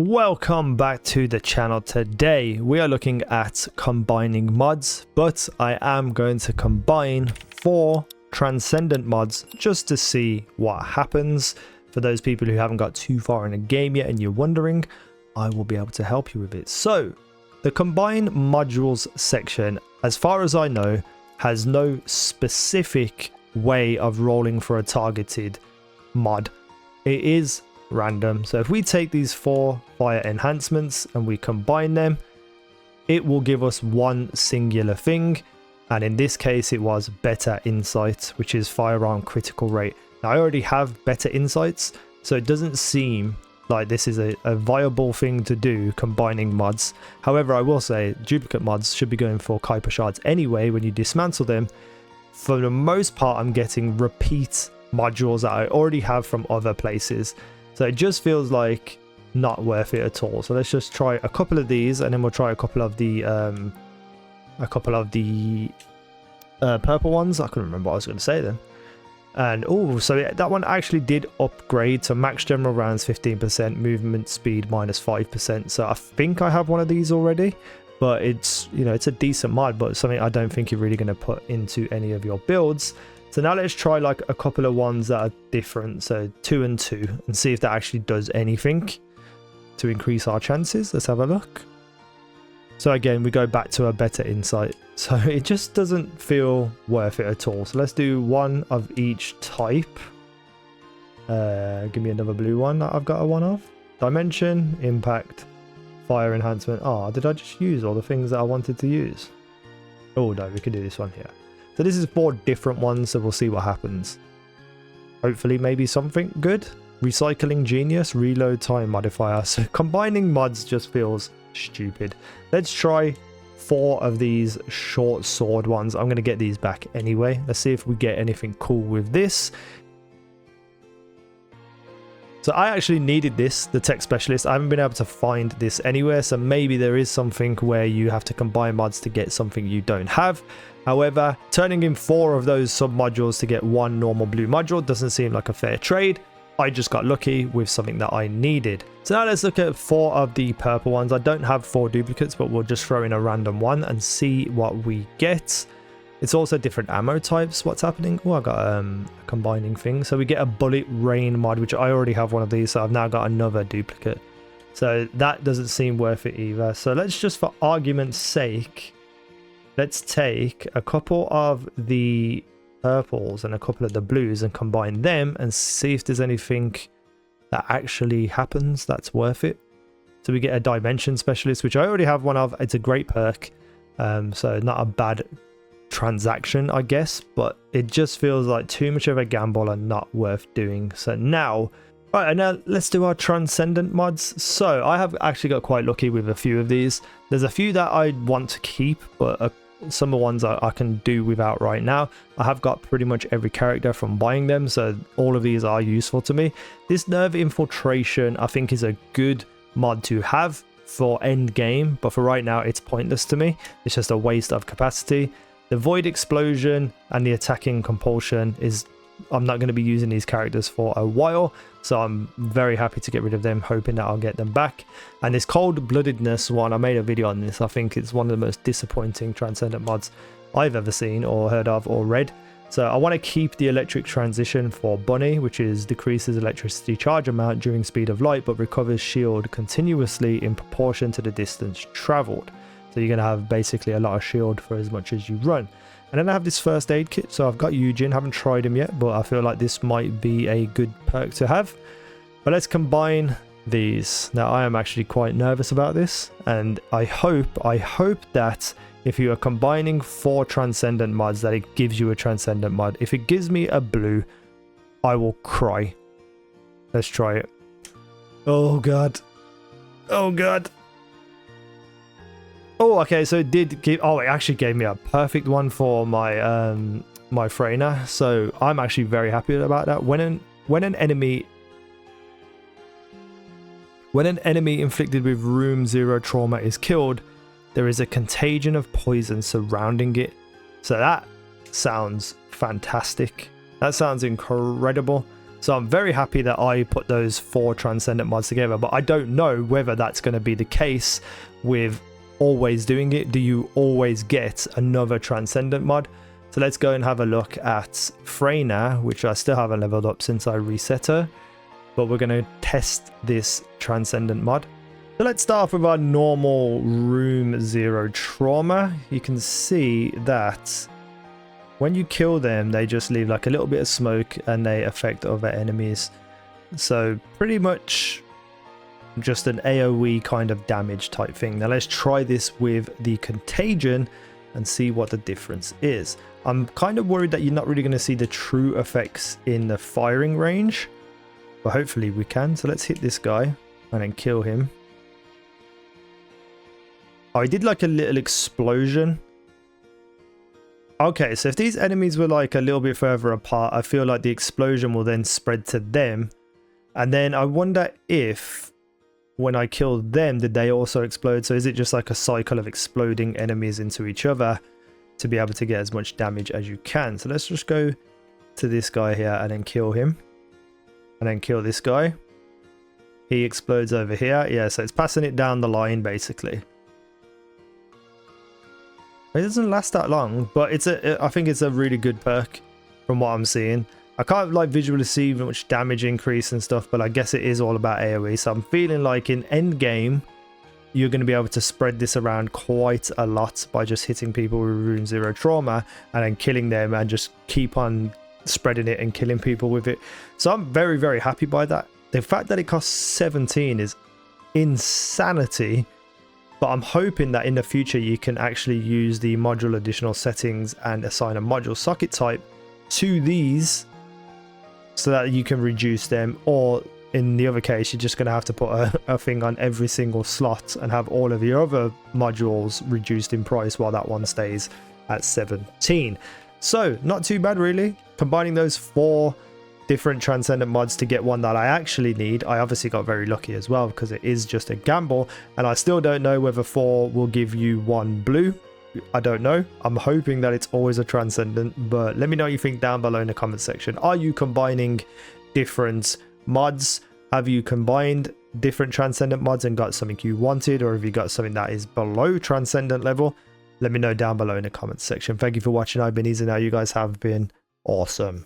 Welcome back to the channel. Today we are looking at combining mods, but I am going to combine 4 transcendent mods just to see what happens. For those people who haven't got too far in the game yet and you're wondering, I will be able to help you with it. So the combine modules section, as far as I know, has no specific way of rolling for a targeted mod. It is random. So if we take these 4 fire enhancements and we combine them, it will give us one singular thing, and in this case it was better insight, which is firearm critical rate. Now I already have better insights, so it doesn't seem like this is a viable thing to do, combining mods. However, I will say duplicate mods should be going for Kuiper shards anyway when you dismantle them. For the most part, I'm getting repeat modules that I already have from other places. So it just feels like not worth it at all. So let's just try a couple of these, and then we'll try a couple of the purple ones. I couldn't remember what I was going to say then. And oh, so that one actually did upgrade to max general rounds 15%, movement speed minus 5%. So I think I have one of these already, but it's, you know, it's a decent mod, but something I don't think you're really going to put into any of your builds. So now let's try like a couple of ones that are different, so 2 and 2, and see if that actually does anything to increase our chances. Let's have a look. So again, we go back to a better insight. So it just doesn't feel worth it at all. So let's do one of each type. Give me another blue one that I've got a one of. Dimension, impact, fire enhancement. Oh, did I just use all the things that I wanted to use? Oh no, we could do this one here. So this is 4 different ones, so we'll see what happens. Hopefully maybe something good. Recycling genius, reload time modifier. So combining mods just feels stupid. Let's try 4 of these short sword ones. I'm going to get these back anyway. Let's see if we get anything cool with this. So I actually needed this, the tech specialist. I haven't been able to find this anywhere, so maybe there is something where you have to combine mods to get something you don't have. However, turning in 4 of those sub-modules to get 1 normal blue module doesn't seem like a fair trade. I just got lucky with something that I needed. So now let's look at 4 of the purple ones. I don't have 4 duplicates, but we'll just throw in a random one and see what we get. It's also different ammo types. What's happening? Oh, I got a combining thing. So we get a bullet rain mod, which I already have one of these, so I've now got another duplicate. So that doesn't seem worth it either. So let's just, for argument's sake, let's take a couple of the purples and a couple of the blues and combine them and see if there's anything that actually happens that's worth it. So we get a dimension specialist, which I already have one of. It's a great perk, so not a bad transaction, I guess, but it just feels like too much of a gamble and not worth doing. So now, right, and now let's do our transcendent mods. So I have actually got quite lucky with a few of these. There's a few that I want to keep, but some of the ones I can do without right now. I have got pretty much every character from buying them, so all of these are useful to me. This nerve infiltration I think is a good mod to have for end game, but for right now it's pointless to me. It's just a waste of capacity. The void explosion and the attacking compulsion is, I'm not going to be using these characters for a while, so I'm very happy to get rid of them, hoping that I'll get them back. And this cold-bloodedness one, I made a video on this. I think it's one of the most disappointing transcendent mods I've ever seen or heard of or read. So I want to keep the electric transition for Bunny, which is decreases electricity charge amount during speed of light, but recovers shield continuously in proportion to the distance traveled. So you're going to have basically a lot of shield for as much as you run. And then I have this first aid kit. So I've got Eugen, haven't tried him yet, but I feel like this might be a good perk to have. But let's combine these. Now I am actually quite nervous about this, and I hope that if you are combining 4 transcendent mods that it gives you a transcendent mod. If it gives me a blue, I will cry. Let's try it. Oh god. Oh god. Oh, okay, so it did give, oh, it actually gave me a perfect one for my my freyna, so I'm actually very happy about that. When an enemy inflicted with room 0 trauma is killed, there is a contagion of poison surrounding it. So that sounds fantastic. That sounds incredible. So I'm very happy that I put those 4 transcendent mods together, but I don't know whether that's going to be the case with always doing it. Do you always get another transcendent mod? So let's go and have a look at Freyna, which I still haven't leveled up since I reset her, but we're going to test this transcendent mod. So let's start off with our normal room 0 trauma. You can see that when you kill them, they just leave like a little bit of smoke and they affect other enemies. So pretty much just an AoE kind of damage type thing. Now let's try this with the contagion and see what the difference is. I'm kind of worried that you're not really going to see the true effects in the firing range, but hopefully we can. So let's hit this guy and then kill him. Oh, he did like a little explosion. Okay, so if these enemies were like a little bit further apart, I feel like the explosion will then spread to them. And then I wonder if when I killed them, did they also explode? So is it just like a cycle of exploding enemies into each other to be able to get as much damage as you can? So let's just go to this guy here and then kill him. And then kill this guy. He explodes over here. Yeah, so it's passing it down the line basically. It doesn't last that long, but I think it's a really good perk from what I'm seeing. I can't like visually see much damage increase and stuff, but I guess it is all about AoE. So I'm feeling like in end game, you're going to be able to spread this around quite a lot by just hitting people with room 0 trauma and then killing them and just keep on spreading it and killing people with it. So I'm very, very happy by that. The fact that it costs 17 is insanity. But I'm hoping that in the future you can actually use the module additional settings and assign a module socket type to these so that you can reduce them, or in the other case you're just going to have to put a thing on every single slot and have all of your other modules reduced in price while that one stays at 17. So not too bad really. Combining those 4 different transcendent mods to get one that I actually need. I obviously got very lucky as well because it is just a gamble, and I still don't know whether 4 will give you 1 blue. I don't know. I'm hoping that it's always a transcendent, but let me know what you think down below in the comment section. Are you combining different mods? Have you combined different transcendent mods and got something you wanted, or have you got something that is below transcendent level? Let me know down below in the comment section. Thank you for watching. I've been easynow. You guys have been awesome.